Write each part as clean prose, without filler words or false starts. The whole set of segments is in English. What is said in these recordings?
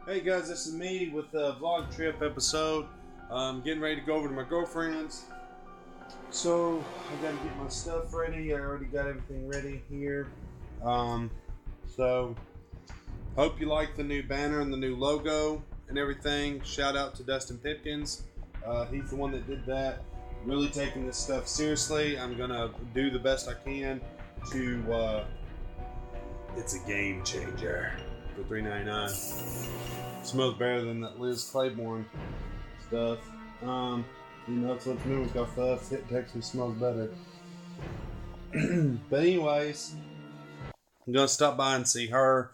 Hey guys, this is me with a vlog trip episode. I'm getting ready to go over to my girlfriend's. So I gotta get my stuff ready. I already got everything ready here. So hope you like the new banner and the new logo and everything. Shout out to Dustin Pipkins. He's the one that did that. Really taking this stuff seriously. I'm gonna do the best I can to it's a game changer for $3.99. Smells better than that Liz Claiborne stuff. You know, it's what's new with stuff. It actually smells better. But anyways, I'm gonna stop by and see her,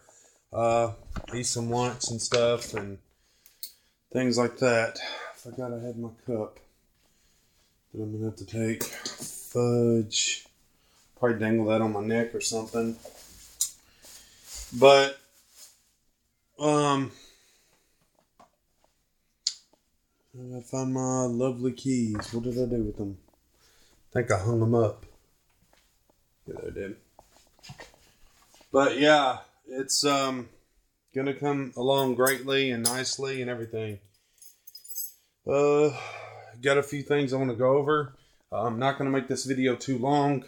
eat some lunch and stuff and things like that. I forgot I had my cup that I'm gonna have to take. Fudge. Probably dangle that on my neck or something. But I gotta find my lovely keys. What did I do with them? I think I hung them up. Yeah, I did. But yeah, it's gonna come along greatly and nicely and everything. Got a few things I want to go over. I'm not gonna make this video too long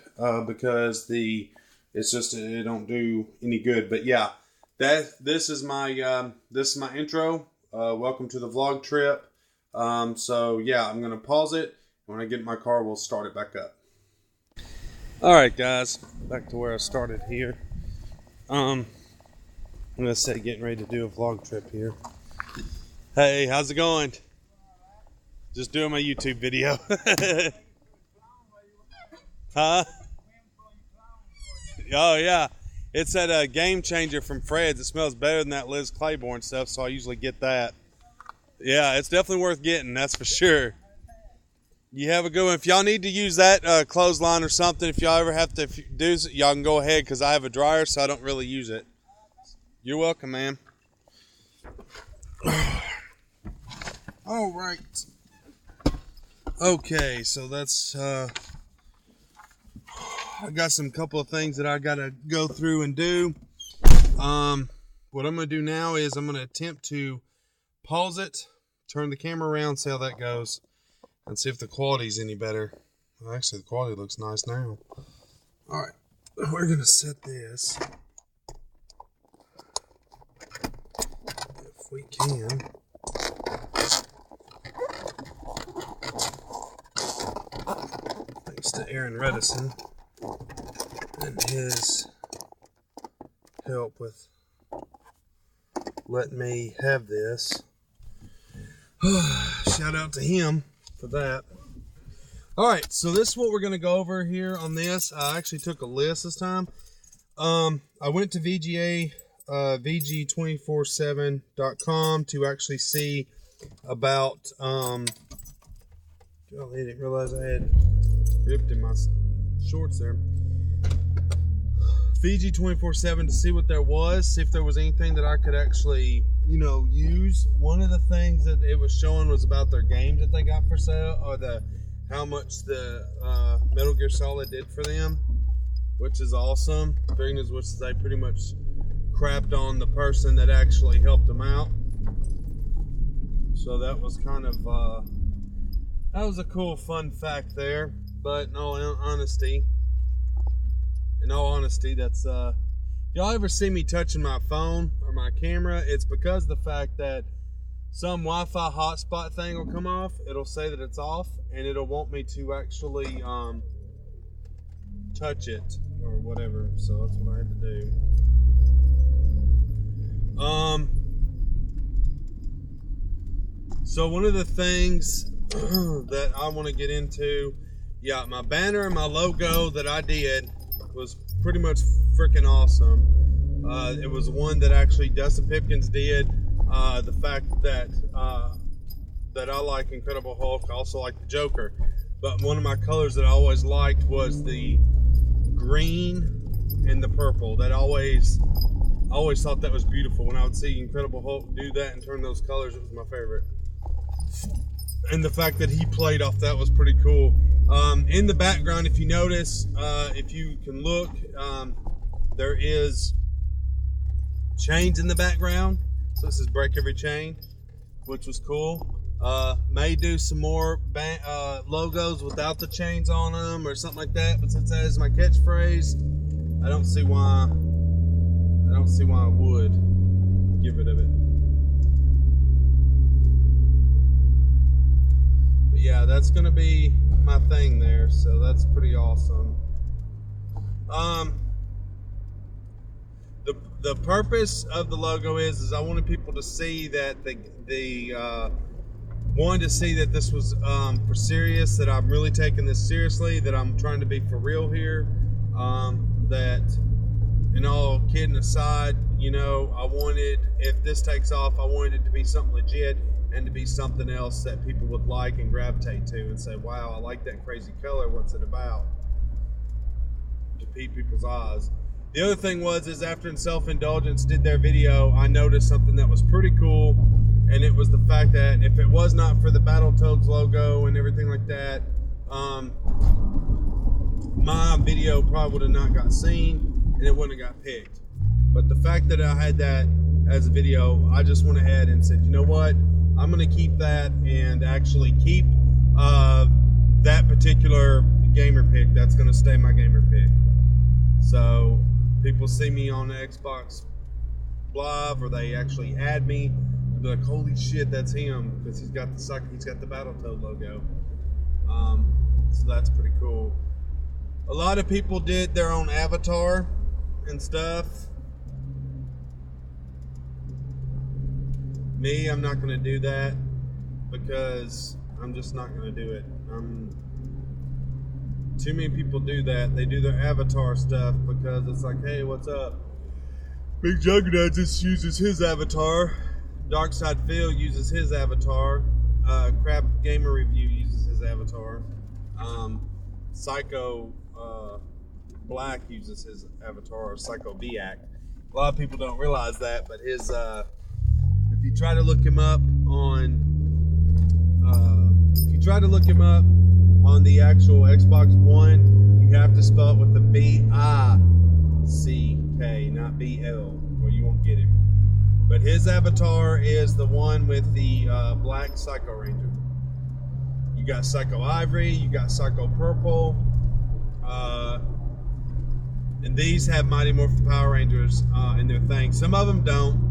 because it's just it don't do any good. But yeah, this is my intro. Welcome to the vlog trip. So yeah, I'm gonna pause it. When I get in my car, we'll start it back up. All right, guys, back to where I started here. I'm gonna say getting ready to do a vlog trip here. Hey, how's it going? Just doing my YouTube video. Huh? Oh yeah, it's that game changer from Fred's. It smells better than that Liz Claiborne stuff, so I usually get that. Yeah, it's definitely worth getting, that's for sure. You have a good one. If y'all need to use that clothesline or something, if y'all ever have to do it, y'all can go ahead because I have a dryer, so I don't really use it. You're welcome, man. All right. Okay, so that's I got some couple of things that I gotta go through and do. What I'm gonna do now is I'm gonna attempt to pause it, turn the camera around, see how that goes, and see if the quality's any better. Well, actually, the quality looks nice now. All right, we're gonna set this, if we can. Thanks to Aaron Redison and his help with letting me have this. Shout out to him for that. Alright, so this is what we're going to go over here on this. I actually took a list this time. I went to VGA, VG247.com to actually see about, I didn't realize I had ripped in my shorts there. VG247 to see what there was, see if there was anything that I could actually, you know, use. One of the things that it was showing was about their games that they got for sale, or how much the Metal Gear Solid did for them, which is awesome. Being as which they pretty much crapped on the person that actually helped them out. So that was kind of that was a cool fun fact there. But in all honesty, that's if y'all ever see me touching my phone or my camera, it's because of the fact that some Wi-Fi hotspot thing will come off. It'll say that it's off, and it'll want me to actually touch it or whatever. So that's what I had to do. So one of the things that I want to get into, yeah, my banner and my logo that I did was pretty much freaking awesome. It was one that actually Dustin Pipkins did. The fact that that I like Incredible Hulk, I also like the Joker. But one of my colors that I always liked was the green and the purple. I always thought that was beautiful. When I would see Incredible Hulk do that and turn those colors, it was my favorite. And the fact that he played off that was pretty cool. In the background, if you notice, if you can look, there is chains in the background. So this is break every chain, which was cool. May do some more logos without the chains on them or something like that. But since that is my catchphrase, I don't see why I would get rid of it. But yeah, that's gonna be my thing there. So that's pretty awesome. The purpose of the logo is I wanted people to see that wanted to see that this was for serious, that I'm really taking this seriously, that I'm trying to be for real here, that, and all kidding aside, you know, I wanted, if this takes off, I wanted it to be something legit and to be something else that people would like and gravitate to and say, wow, I like that crazy color, what's it about? To peep people's eyes. The other thing is after Self-Indulgence did their video, I noticed something that was pretty cool, and it was the fact that if it was not for the Battletoads logo and everything like that, my video probably would have not got seen and it wouldn't have got picked. But the fact that I had that as a video, I just went ahead and said, you know what, I'm going to keep that and actually keep that particular gamer pick. That's going to stay my gamer pick. So people see me on the Xbox Live, or they actually add me, they'll be like, holy shit, that's him, because he's got the Battletoad logo. So that's pretty cool. A lot of people did their own avatar and stuff. Me, I'm not going to do that because I'm just not going to do it. Too many people do that. They do their avatar stuff because it's like, hey, what's up? Big Juggernaut just uses his avatar. Darkside Phil uses his avatar. Crap Gamer Review uses his avatar. Psycho Black uses his avatar, or Psycho Biak. A lot of people don't realize that, but his if you try to look him up on the actual Xbox One, you have to spell it with the B-I-C-K, not B-L, or you won't get him. But his avatar is the one with the black Psycho Ranger. You got Psycho Ivory, you got Psycho Purple, and these have Mighty Morphin Power Rangers in their thing. Some of them don't.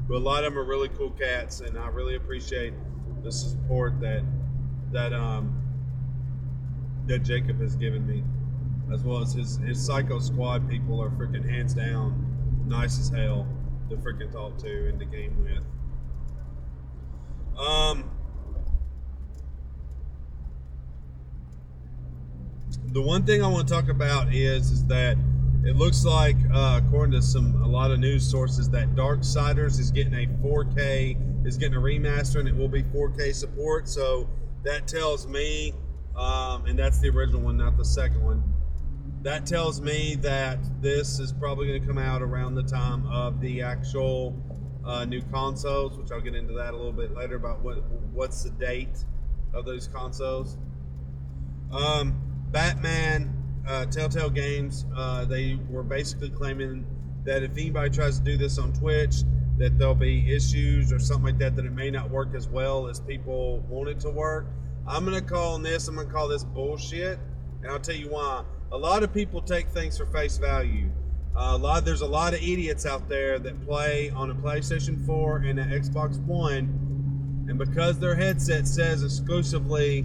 But a lot of them are really cool cats, and I really appreciate the support that Jacob has given me, as well as his Psycho Squad people are freaking hands down nice as hell to freaking talk to and to game with. The one thing I want to talk about is that it looks like, according to a lot of news sources, that Darksiders is getting a 4K, is getting a remaster, and it will be 4K support. So that tells me, and that's the original one, not the second one. That tells me that this is probably going to come out around the time of the actual new consoles, which I'll get into that a little bit later about what's the date of those consoles. Batman, Telltale Games, they were basically claiming that if anybody tries to do this on Twitch, that there'll be issues or something like that, that it may not work as well as people want it to work. I'm going to call this bullshit, and I'll tell you why. A lot of people take things for face value. There's a lot of idiots out there that play on a PlayStation 4 and an Xbox One, and because their headset says exclusively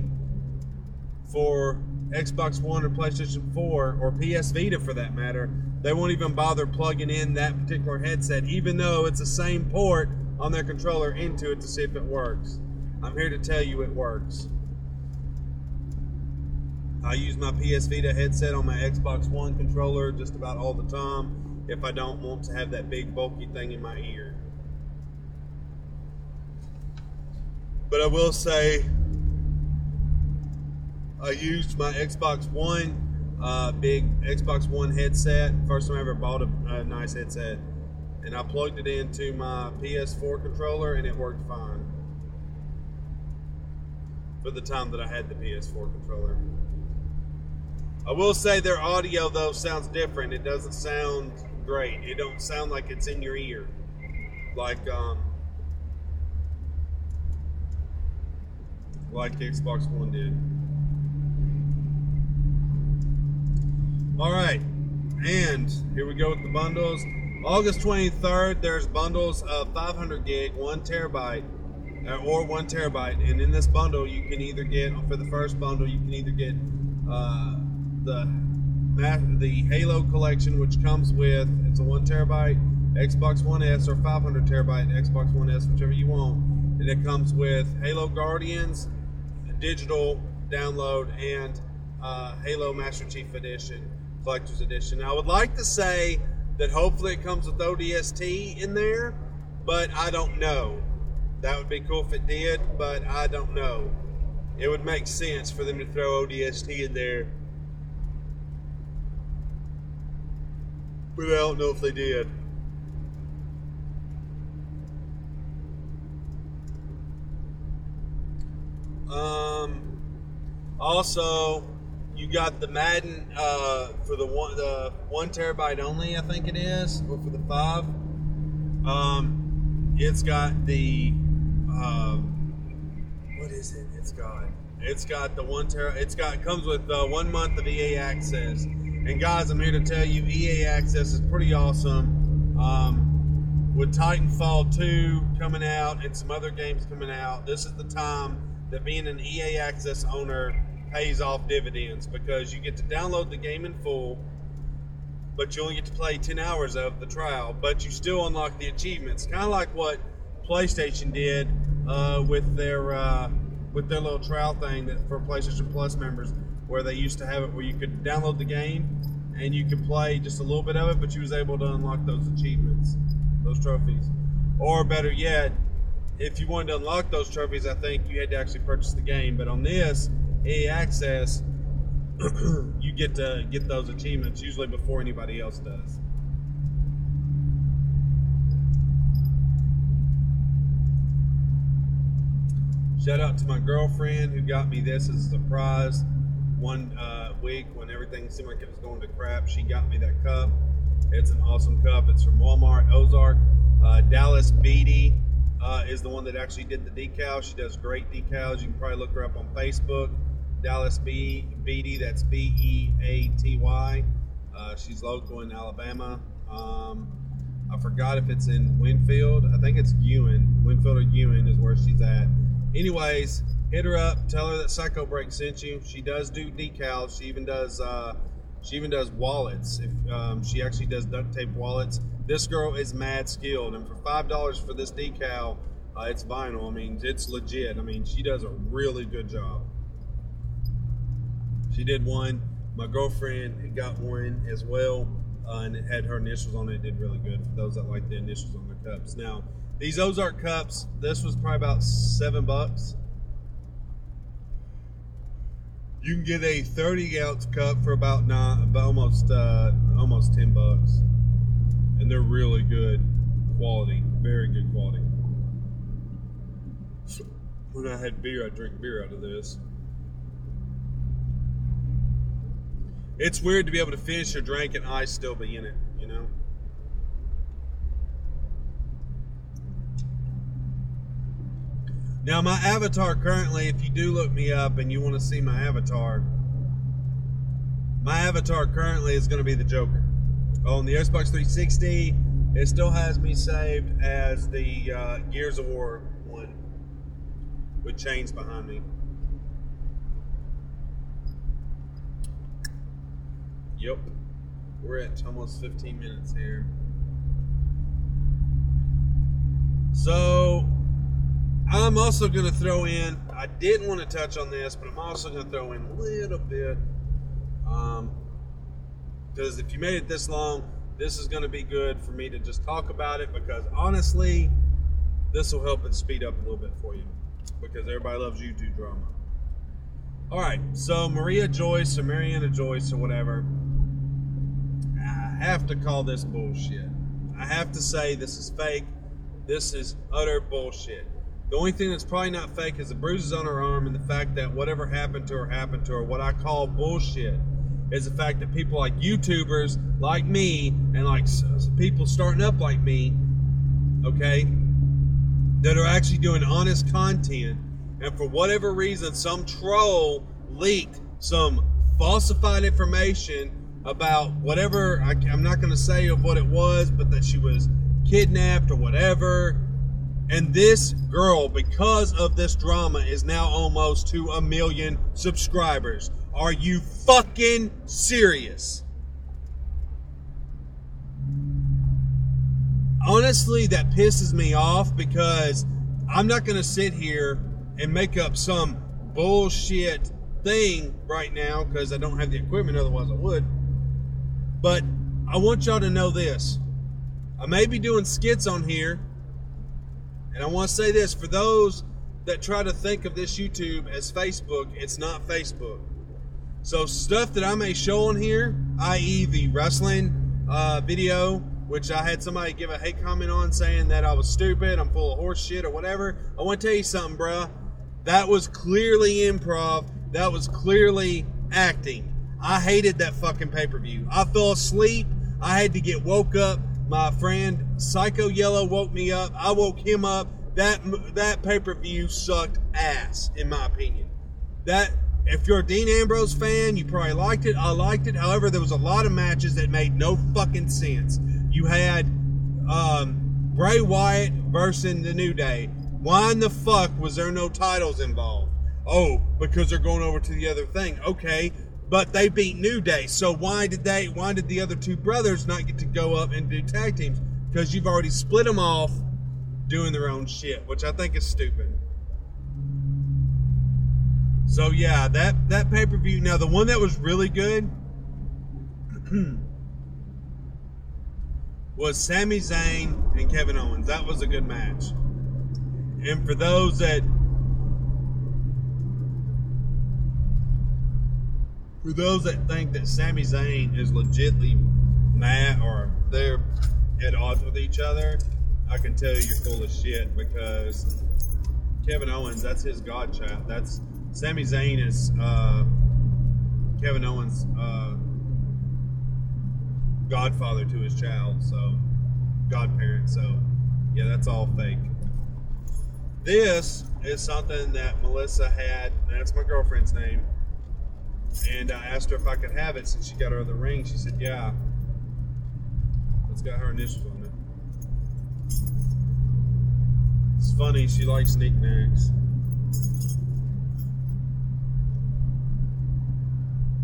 for Xbox One or PlayStation 4 or PS Vita for that matter, they won't even bother plugging in that particular headset, even though it's the same port on their controller into it, to see if it works. I'm here to tell you it works. I use my PS Vita headset on my Xbox One controller just about all the time if I don't want to have that big bulky thing in my ear. But I will say, I used my Xbox One, big Xbox One headset. First time I ever bought a nice headset. And I plugged it into my PS4 controller and it worked fine. For the time that I had the PS4 controller. I will say their audio though sounds different. It doesn't sound great. It don't sound like it's in your ear, like Xbox One did. All right, and here we go with the bundles. August 23rd, there's bundles of 500 gig, 1 terabyte, or 1 terabyte. And in this bundle, you can either get, for the first bundle, you can either get the Halo collection, which comes with, it's a 1 terabyte Xbox One S or 500 terabyte Xbox One S, whichever you want. And it comes with Halo Guardians, digital download, and Halo Master Chief Edition, Collector's Edition. Now, I would like to say that hopefully it comes with ODST in there, but I don't know. That would be cool if it did, but I don't know. It would make sense for them to throw ODST in there, but I don't know if they did. Also, you got the Madden for the 1 terabyte only, I think it is, or for the 5. It's got the what is it? It's got the 1 terabyte. It comes with 1 month of EA access. And guys, I'm here to tell you, EA access is pretty awesome. With Titanfall 2 coming out and some other games coming out, this is the time that being an EA access owner pays off dividends, because you get to download the game in full, but you only get to play 10 hours of the trial, but you still unlock the achievements. Kind of like what PlayStation did with their little trial thing that for PlayStation Plus members, where they used to have it where you could download the game and you could play just a little bit of it, but you was able to unlock those achievements, those trophies. Or better yet, if you wanted to unlock those trophies, I think you had to actually purchase the game. But on this EA access, you get to get those achievements usually before anybody else does. Shout out to my girlfriend who got me this as a surprise. One week when everything seemed like it was going to crap, she got me that cup. It's an awesome cup. It's from Walmart, Ozark. Dallas Beatty is the one that actually did the decal. She does great decals. You can probably look her up on Facebook. Dallas Beatty, that's Beaty. She's local in Alabama. I forgot if it's in Winfield. I think it's Ewan. Winfield or Ewan is where she's at. Anyways, hit her up. Tell her that Psycho Break sent you. She does do decals. She even does wallets. If she actually does duct tape wallets. This girl is mad skilled, and for $5 for this decal, it's vinyl. I mean, it's legit. I mean, she does a really good job. She did one. My girlfriend got one as well, and it had her initials on it. It did really good for those that like the initials on their cups. Now, these Ozark cups, this was probably about $7. You can get a 30-ounce cup for about almost $10, and they're really good quality, very good quality. When I had beer, I drink beer out of this. It's weird to be able to finish your drink and ice still be in it, you know? Now, my avatar currently, if you do look me up and you want to see my avatar currently is going to be the Joker. On the Xbox 360, it still has me saved as the Gears of War one with chains behind me. Yep, we're at almost 15 minutes here. So, I'm also going to throw in, I didn't want to touch on this, but I'm also going to throw in a little bit, because if you made it this long, this is going to be good for me to just talk about it, because honestly, this will help it speed up a little bit for you, because everybody loves YouTube drama. Alright, so Mariana Joyce or whatever, I have to call this bullshit. I have to say this is fake. This is utter bullshit. The only thing that's probably not fake is the bruises on her arm and the fact that whatever happened to her, what I call bullshit. is the fact that people like YouTubers like me and like people starting up like me, okay, that are actually doing honest content, and for whatever reason some troll leaked some falsified information about whatever, I'm not going to say of what it was, but that she was kidnapped or whatever. And this girl, because of this drama, is now almost to 1 million subscribers. Are you fucking serious? Honestly, that pisses me off, because I'm not going to sit here and make up some bullshit thing right now because I don't have the equipment, otherwise I would. But I want y'all to know this. I may be doing skits on here, and I want to say this, for those that try to think of this YouTube as Facebook, it's not Facebook. So stuff that I may show on here, i.e. the wrestling video, which I had somebody give a hate comment on saying that I was stupid, I'm full of horse shit or whatever. I want to tell you something, bruh. That was clearly improv. That was clearly acting. I hated that fucking pay-per-view. I fell asleep. I had to get woke up. My friend Psycho Yellow woke me up. I woke him up. That pay-per-view sucked ass, in my opinion. That, if you're a Dean Ambrose fan, you probably liked it. I liked it. However, there was a lot of matches that made no fucking sense. You had Bray Wyatt versus the New Day. Why in the fuck was there no titles involved? Oh, because they're going over to the other thing. Okay, but they beat New Day. So why did the other two brothers not get to go up and do tag teams? Because you've already split them off doing their own shit, which I think is stupid. So yeah, that pay-per-view. Now the one that was really good was Sami Zayn and Kevin Owens. That was a good match. And for those that think that Sami Zayn is legitimately mad or they're at odds with each other, I can tell you're full of shit, because Kevin Owens, that's his godchild. That's Sami Zayn is Kevin Owens' godfather to his child, so godparent. So yeah, that's all fake. This is something that Melissa had, that's my girlfriend's name, and I asked her if I could have it since she got her other ring. She said, yeah. It's got her initials on it. It's funny, she likes knickknacks.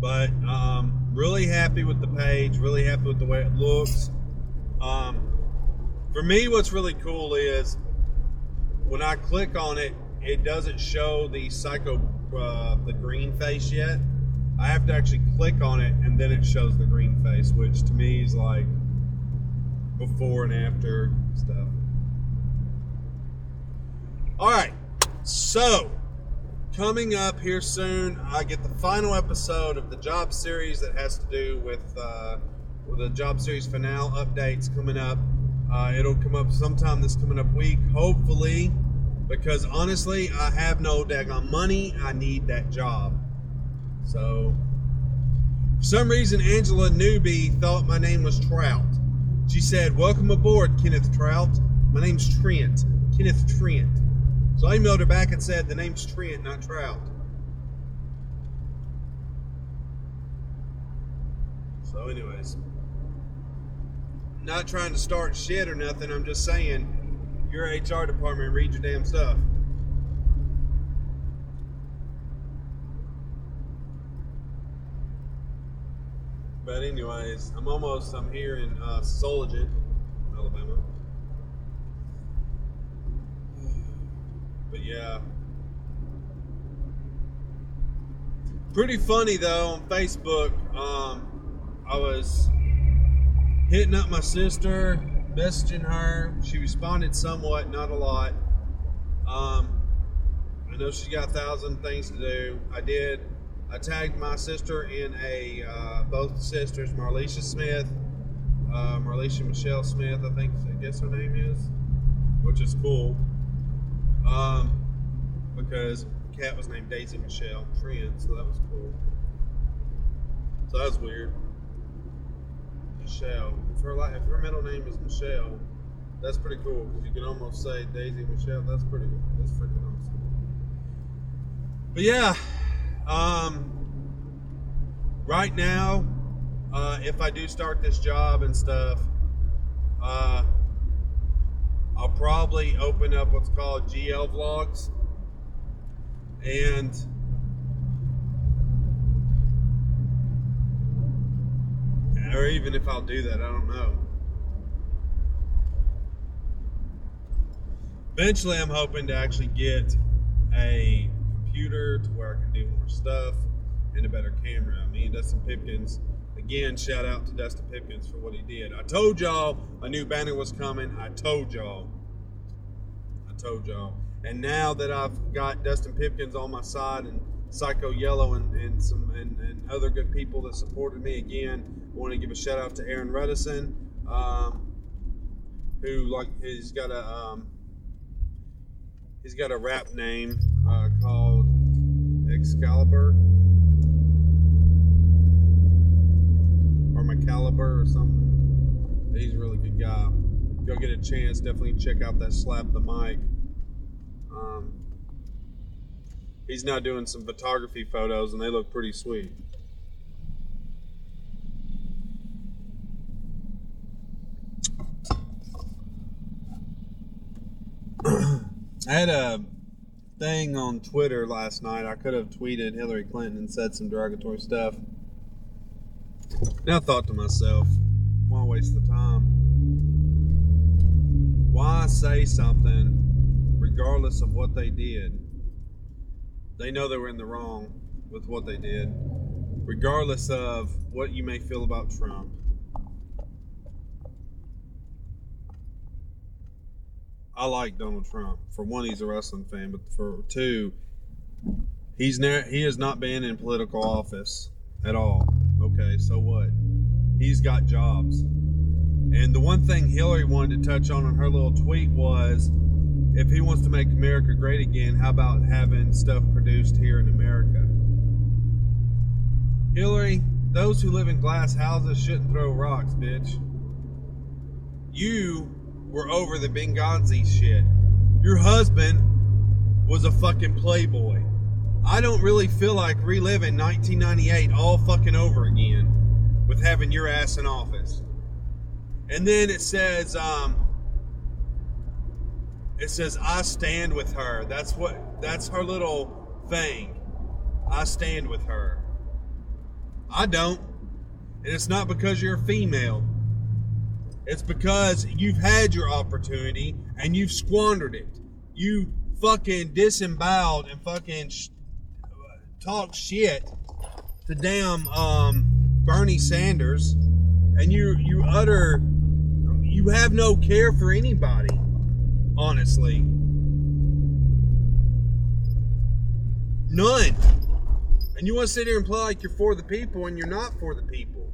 But really happy with the page, really happy with the way it looks. For me, what's really cool is when I click on it, it doesn't show the the green face yet. I have to actually click on it and then it shows the green face, which to me is like before and after stuff. Alright, so coming up here soon, I get the final episode of the job series that has to do with the job series finale updates coming up. It'll come up sometime this coming up week, hopefully, because honestly, I have no daggone money. I need that job. So, for some reason, Angela Newby thought my name was Trout. She said, "Welcome aboard, Kenneth Trout. My name's Trent. Kenneth Trent." So I emailed her back and said, the name's Trent, not Trout. So anyways, not trying to start shit or nothing. I'm just saying, your HR department, read your damn stuff. But anyways, I'm here in Sologent, Alabama. But yeah. Pretty funny though, on Facebook, I was hitting up my sister, messaging her. She responded somewhat, not a lot. I know she's got 1,000 things to do. I tagged my sister in both sisters, Marlisha Smith, Marlisha Michelle Smith, I guess her name is, which is cool. Because Kat was named Daisy Michelle Trent, so that was cool. So that's weird. Michelle. If her middle name is Michelle, that's pretty cool because you can almost say Daisy Michelle. That's freaking awesome. But yeah, right now, if I do start this job and stuff, I'll probably open up what's called GL vlogs, and or even if I'll do that, I don't know. Eventually, I'm hoping to actually get a computer to where I can do more stuff and a better camera. Me and Dustin Pipkins, again, shout out to Dustin Pipkins for what he did. I told y'all a new banner was coming. I told y'all. And now that I've got Dustin Pipkins on my side and Psycho Yellow and other good people that supported me, again, I want to give a shout out to Aaron Ruddison, who he's got a rap name called Excalibur or Macalibur or something. He's a really good guy. If y'all get a chance, definitely check out that Slap the Mic. He's now doing some photography photos, and they look pretty sweet. I had a thing on Twitter last night. I could have tweeted Hillary Clinton and said some derogatory stuff. And I thought to myself, why waste the time? Why say something regardless of what they did? They know they were in the wrong with what they did, regardless of what you may feel about Trump. I like Donald Trump. For one, he's a wrestling fan, but for two, he has not been in political office at all. Okay, so what? He's got jobs. And the one thing Hillary wanted to touch on her little tweet was, if he wants to make America great again, how about having stuff produced here in America? Hillary, those who live in glass houses shouldn't throw rocks, bitch. You were over the Benghazi shit. Your husband was a fucking playboy. I don't really feel like reliving 1998 all fucking over again with having your ass in office. And then it says, I stand with her. That's her little thing. I stand with her. I don't. And it's not because you're a female. It's because you've had your opportunity and you've squandered it. You fucking disemboweled and fucking talk shit to damn Bernie Sanders, and you have no care for anybody, honestly. None. And you want to sit here and play like you're for the people and you're not for the people.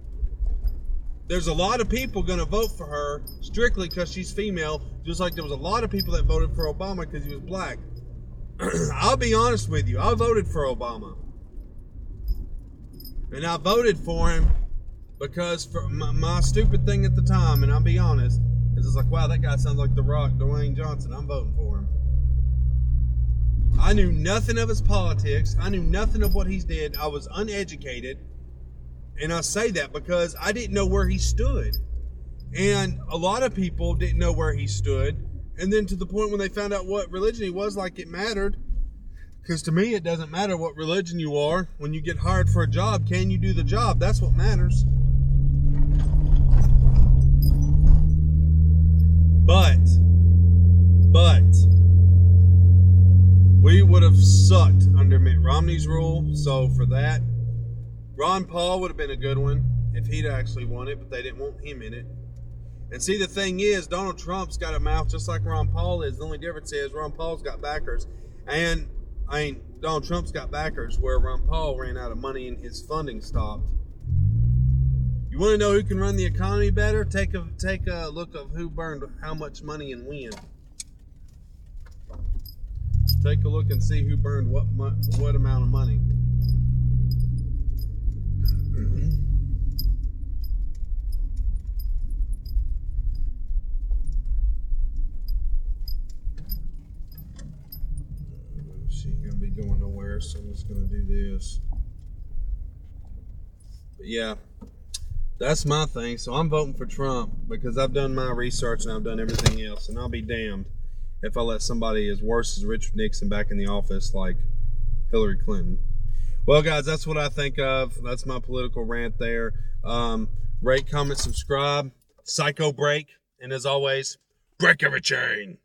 There's a lot of people going to vote for her strictly because she's female, just like there was a lot of people that voted for Obama because he was black. I'll be honest with you. I voted for Obama. And I voted for him because for my stupid thing at the time, and I'll be honest, is it's like, wow, that guy sounds like The Rock, Dwayne Johnson. I'm voting for him. I knew nothing of his politics. I knew nothing of what he did. I was uneducated. And I say that because I didn't know where he stood. And a lot of people didn't know where he stood. And then to the point when they found out what religion he was, like it mattered. Because to me, it doesn't matter what religion you are. When you get hired for a job, can you do the job? That's what matters. But we would have sucked under Mitt Romney's rule. So for that, Ron Paul would have been a good one if he'd actually won it, but they didn't want him in it. And see, the thing is, Donald Trump's got a mouth just like Ron Paul is. The only difference is Ron Paul's got backers. And, Donald Trump's got backers where Ron Paul ran out of money and his funding stopped. You want to know who can run the economy better? Take a look of who burned how much money and when. Take a look and see who burned what amount of money. going nowhere, so I'm just going to do this. But yeah, that's my thing. So I'm voting for Trump because I've done my research and I've done everything else. And I'll be damned if I let somebody as worse as Richard Nixon back in the office like Hillary Clinton. Well, guys, that's what I think of. That's my political rant there. Rate, comment, subscribe. Psycho break. And as always, break every chain.